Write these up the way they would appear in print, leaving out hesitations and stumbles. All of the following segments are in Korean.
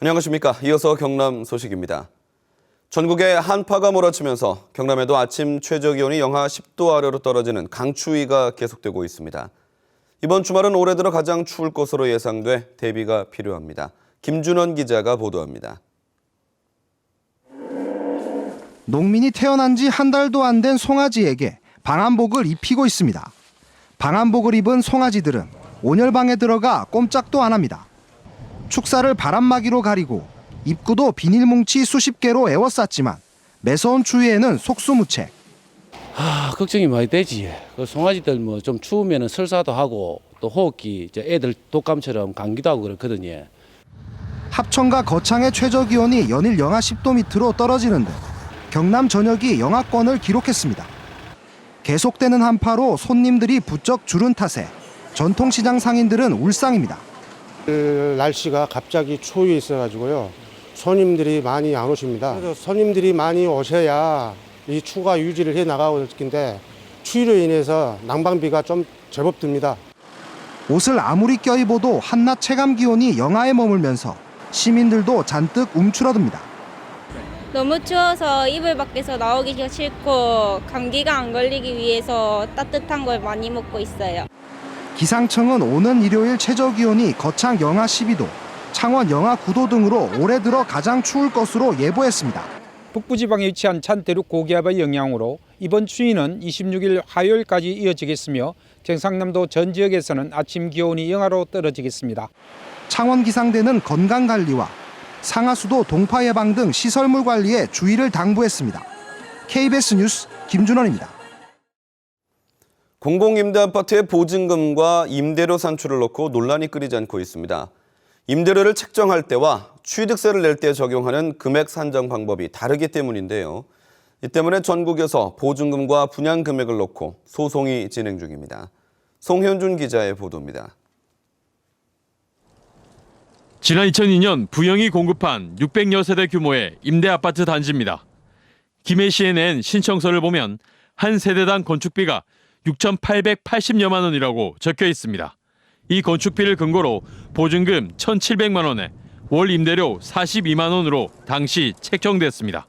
안녕하십니까. 이어서 경남 소식입니다. 전국에 한파가 몰아치면서 경남에도 아침 최저기온이 영하 10도 아래로 떨어지는 강추위가 계속되고 있습니다. 이번 주말은 올해 들어 가장 추울 것으로 예상돼 대비가 필요합니다. 김준원 기자가 보도합니다. 농민이 태어난 지 한 달도 안 된 송아지에게 방한복을 입히고 있습니다. 방한복을 입은 송아지들은 온열방에 들어가 꼼짝도 안 합니다. 축사를 바람막이로 가리고 입구도 비닐뭉치 수십 개로 에워쌌지만 매서운 추위에는 속수무책. 걱정이 많이 되지. 그 송아지들 뭐 좀 추우면은 설사도 하고 또 호흡기 애들 독감처럼 감기도 하고 그렇거든요. 합천과 거창의 최저 기온이 연일 영하 10도 밑으로 떨어지는 등 경남 전역이 영하권을 기록했습니다. 계속되는 한파로 손님들이 부쩍 줄은 탓에 전통시장 상인들은 울상입니다. 날씨가 갑자기 추위에 있어가지고요. 손님들이 많이 안 오십니다. 그래서 손님들이 많이 오셔야 이 추가 유지를 해 나가고 있을 텐데 추위로 인해서 난방비가 좀 제법 듭니다. 옷을 아무리 껴입어도 한낮 체감 기온이 영하에 머물면서 시민들도 잔뜩 움츠러듭니다. 너무 추워서 이불 밖에서 나오기가 싫고 감기가 안 걸리기 위해서 따뜻한 걸 많이 먹고 있어요. 기상청은 오는 일요일 최저 기온이 거창 영하 12도, 창원 영하 9도 등으로 올해 들어 가장 추울 것으로 예보했습니다. 북부지방에 위치한 찬대륙 고기압의 영향으로 이번 추위는 26일 화요일까지 이어지겠으며 경상남도 전 지역에서는 아침 기온이 영하로 떨어지겠습니다. 창원 기상대는 건강관리와 상하수도 동파 예방 등 시설물 관리에 주의를 당부했습니다. KBS 뉴스 김준원입니다. 공공임대아파트의 보증금과 임대료 산출을 놓고 논란이 끊이지 않고 있습니다. 임대료를 책정할 때와 취득세를 낼 때 적용하는 금액 산정 방법이 다르기 때문인데요. 이 때문에 전국에서 보증금과 분양 금액을 놓고 소송이 진행 중입니다. 송현준 기자의 보도입니다. 지난 2002년 부영이 공급한 600여 세대 규모의 임대아파트 단지입니다. 김해시에 낸 신청서를 보면 한 세대당 건축비가 6,880여만 원이라고 적혀 있습니다. 이 건축비를 근거로 보증금 1,700만 원에 월 임대료 42만 원으로 당시 책정됐습니다.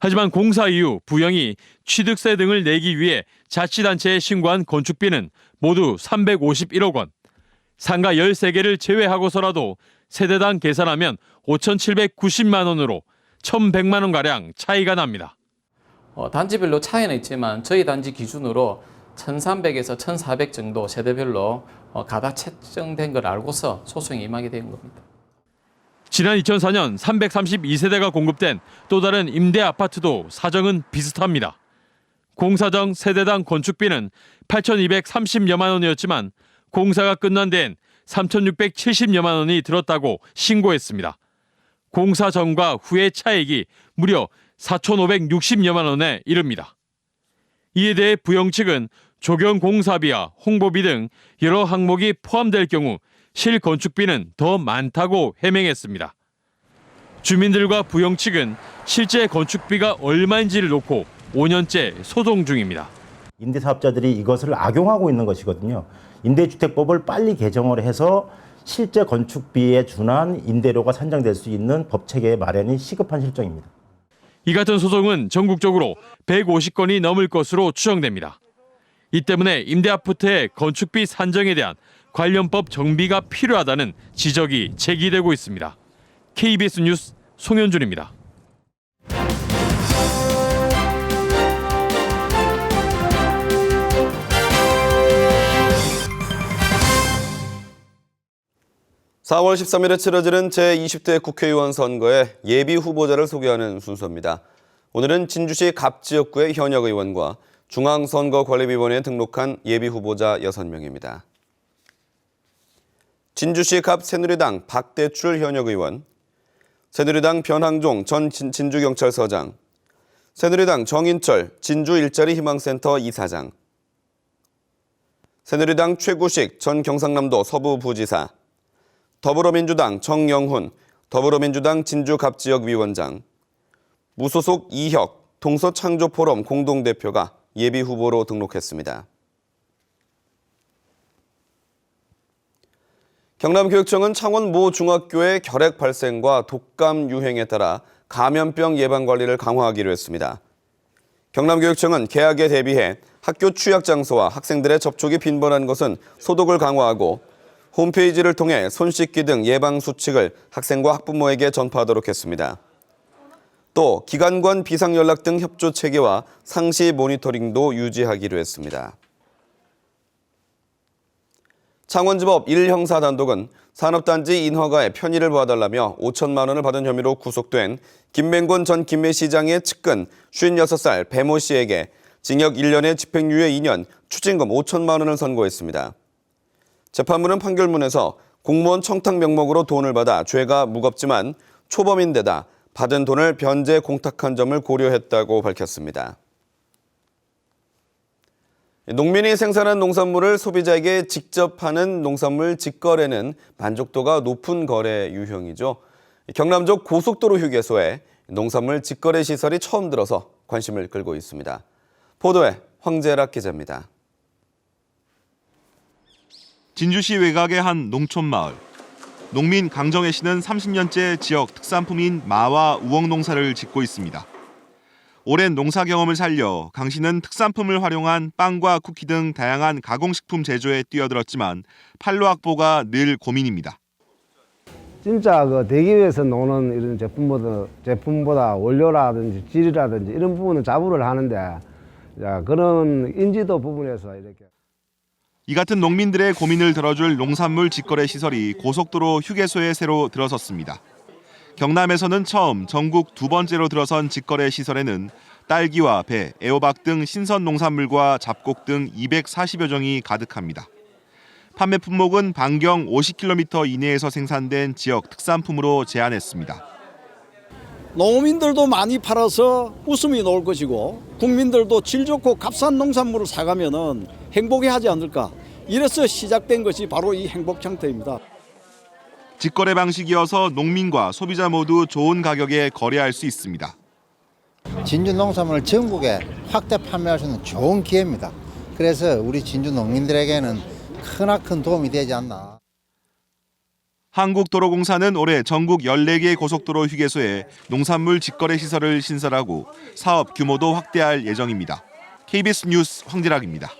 하지만 공사 이후 부영이 취득세 등을 내기 위해 자치단체에 신고한 건축비는 모두 351억 원. 상가 13개를 제외하고서라도 세대당 계산하면 5,790만 원으로 1,100만 원가량 차이가 납니다. 단지별로 차이는 있지만 저희 단지 기준으로 1,300에서 1,400 정도 세대별로 가다 책정된 걸 알고서 소송에 임하게 된 겁니다. 지난 2004년 332세대가 공급된 또 다른 임대 아파트도 사정은 비슷합니다. 공사정 세대당 건축비는 8,230여만 원이었지만 공사가 끝난 데엔 3,670여만 원이 들었다고 신고했습니다. 공사 전과 후의 차액이 무려 4,560여만 원에 이릅니다. 이에 대해 부영 측은 조경 공사비와 홍보비 등 여러 항목이 포함될 경우 실건축비는 더 많다고 해명했습니다. 주민들과 부영 측은 실제 건축비가 얼마인지를 놓고 5년째 소송 중입니다. 임대사업자들이 이것을 악용하고 있는 것이거든요. 임대주택법을 빨리 개정을 해서 실제 건축비에 준한 임대료가 산정될 수 있는 법체계 마련이 시급한 실정입니다. 이 같은 소송은 전국적으로 150건이 넘을 것으로 추정됩니다. 이 때문에 임대아파트의 건축비 산정에 대한 관련법 정비가 필요하다는 지적이 제기되고 있습니다. KBS 뉴스 송현준입니다. (4월 13일에) 치러지는 제20대 국회의원 선거의 예비 후보자를 소개하는 순서입니다. 오늘은 진주시 갑지역구의 현역 의원과 중앙선거관리위원회에 등록한 예비 후보자 6명입니다. 진주시 갑 새누리당 박대출 현역 의원, 새누리당 변항종 전 진주경찰서장, 새누리당 정인철 진주 일자리 희망센터 이사장, 새누리당 최구식 전 경상남도 서부부지사, 더불어민주당 정영훈 더불어민주당 진주 갑지역 위원장, 무소속 이혁 동서창조포럼 공동대표가 예비 후보로 등록했습니다. 경남교육청은 창원 모 중학교의 결핵 발생과 독감 유행에 따라 감염병 예방 관리를 강화하기로 했습니다. 경남교육청은 개학에 대비해 학교 취약 장소와 학생들의 접촉이 빈번한 것은 소독을 강화하고 홈페이지를 통해 손 씻기 등 예방 수칙을 학생과 학부모에게 전파하도록 했습니다. 또 기관관 비상연락 등 협조 체계와 상시 모니터링도 유지하기로 했습니다. 창원지법 1형사 단독은 산업단지 인허가에 편의를 봐달라며 5천만 원을 받은 혐의로 구속된 김맹권 전 김해시장의 측근 56살 배모 씨에게 징역 1년에 집행유예 2년, 추징금 5천만 원을 선고했습니다. 재판부는 판결문에서 공무원 청탁 명목으로 돈을 받아 죄가 무겁지만 초범인데다 받은 돈을 변제 공탁한 점을 고려했다고 밝혔습니다. 농민이 생산한 농산물을 소비자에게 직접 파는 농산물 직거래는 만족도가 높은 거래 유형이죠. 경남적 고속도로 휴게소에 농산물 직거래 시설이 처음 들어서 관심을 끌고 있습니다. 보도에 황재락 기자입니다. 진주시 외곽의 한 농촌마을. 농민 강정혜 씨는 30년째 지역 특산품인 마와 우엉 농사를 짓고 있습니다. 오랜 농사 경험을 살려 강 씨는 특산품을 활용한 빵과 쿠키 등 다양한 가공식품 제조에 뛰어들었지만 판로 확보가 늘 고민입니다. 진짜 되기 위해서 노는 이런 제품보다 원료라든지 질이라든지 이런 부분은 자부를 하는데 그런 인지도 부분에서 이렇게. 이 같은 농민들의 고민을 들어줄 농산물 직거래 시설이 고속도로 휴게소에 새로 들어섰습니다. 경남에서는 처음 전국 두 번째로 들어선 직거래 시설에는 딸기와 배, 애호박 등 신선 농산물과 잡곡 등 240여 종이 가득합니다. 판매 품목은 반경 50km 이내에서 생산된 지역 특산품으로 제한했습니다. 농민들도 많이 팔아서 웃음이 나올 것이고 국민들도 질 좋고 값싼 농산물을 사가면은 행복해하지 않을까. 이래서 시작된 것이 바로 이 행복 창터입니다. 직거래 방식이어서 농민과 소비자 모두 좋은 가격에 거래할 수 있습니다. 진주 농산물을 전국에 확대 판매할 수 있는 좋은 기회입니다. 그래서 우리 진주 농민들에게는 크나큰 도움이 되지 않나. 한국도로공사는 올해 전국 14개 고속도로 휴게소에 농산물 직거래 시설을 신설하고 사업 규모도 확대할 예정입니다. KBS 뉴스 황재락입니다.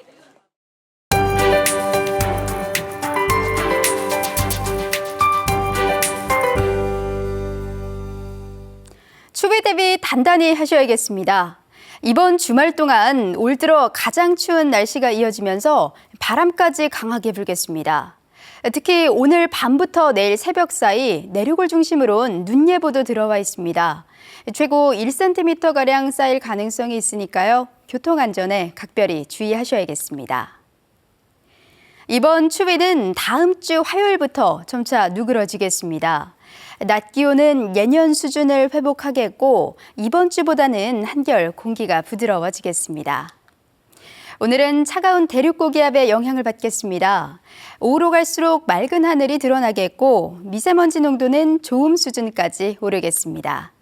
추위 대비 단단히 하셔야겠습니다. 이번 주말 동안 올 들어 가장 추운 날씨가 이어지면서 바람까지 강하게 불겠습니다. 특히 오늘 밤부터 내일 새벽 사이 내륙을 중심으로 눈 예보도 들어와 있습니다. 최고 1cm가량 쌓일 가능성이 있으니까요. 교통안전에 각별히 주의하셔야겠습니다. 이번 추위는 다음 주 화요일부터 점차 누그러지겠습니다. 낮 기온은 예년 수준을 회복하겠고 이번 주보다는 한결 공기가 부드러워지겠습니다. 오늘은 차가운 대륙 고기압의 영향을 받겠습니다. 오후로 갈수록 맑은 하늘이 드러나겠고 미세먼지 농도는 좋음 수준까지 오르겠습니다.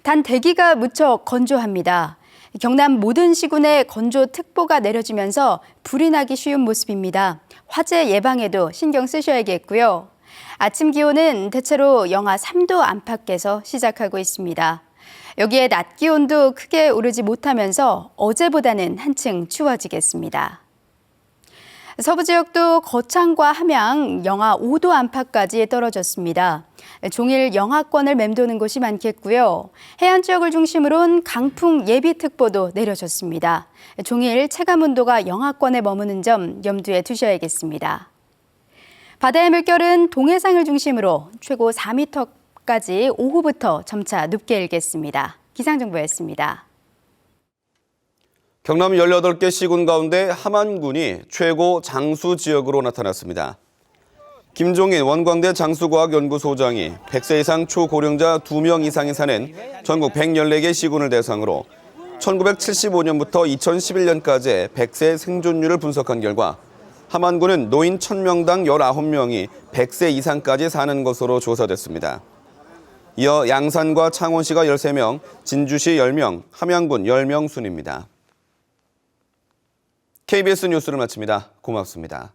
단 대기가 무척 건조합니다. 경남 모든 시군에 건조특보가 내려지면서 불이 나기 쉬운 모습입니다. 화재 예방에도 신경 쓰셔야겠고요. 아침 기온은 대체로 영하 3도 안팎에서 시작하고 있습니다. 여기에 낮 기온도 크게 오르지 못하면서 어제보다는 한층 추워지겠습니다. 서부 지역도 거창과 함양 영하 5도 안팎까지 떨어졌습니다. 종일 영하권을 맴도는 곳이 많겠고요. 해안 지역을 중심으로는 강풍 예비특보도 내려졌습니다. 종일 체감온도가 영하권에 머무는 점 염두에 두셔야겠습니다. 바다의 물결은 동해상을 중심으로 최고 4m까지 오후부터 점차 높게 일겠습니다. 기상정보였습니다. 경남 18개 시군 가운데 함안군이 최고 장수 지역으로 나타났습니다. 김종인 원광대 장수과학연구소장이 100세 이상 초고령자 2명 이상이 사는 전국 114개 시군을 대상으로 1975년부터 2011년까지의 100세 생존율을 분석한 결과 함안군은 노인 1000명당 19명이 100세 이상까지 사는 것으로 조사됐습니다. 이어 양산과 창원시가 13명, 진주시 10명, 함양군 10명 순입니다. KBS 뉴스를 마칩니다. 고맙습니다.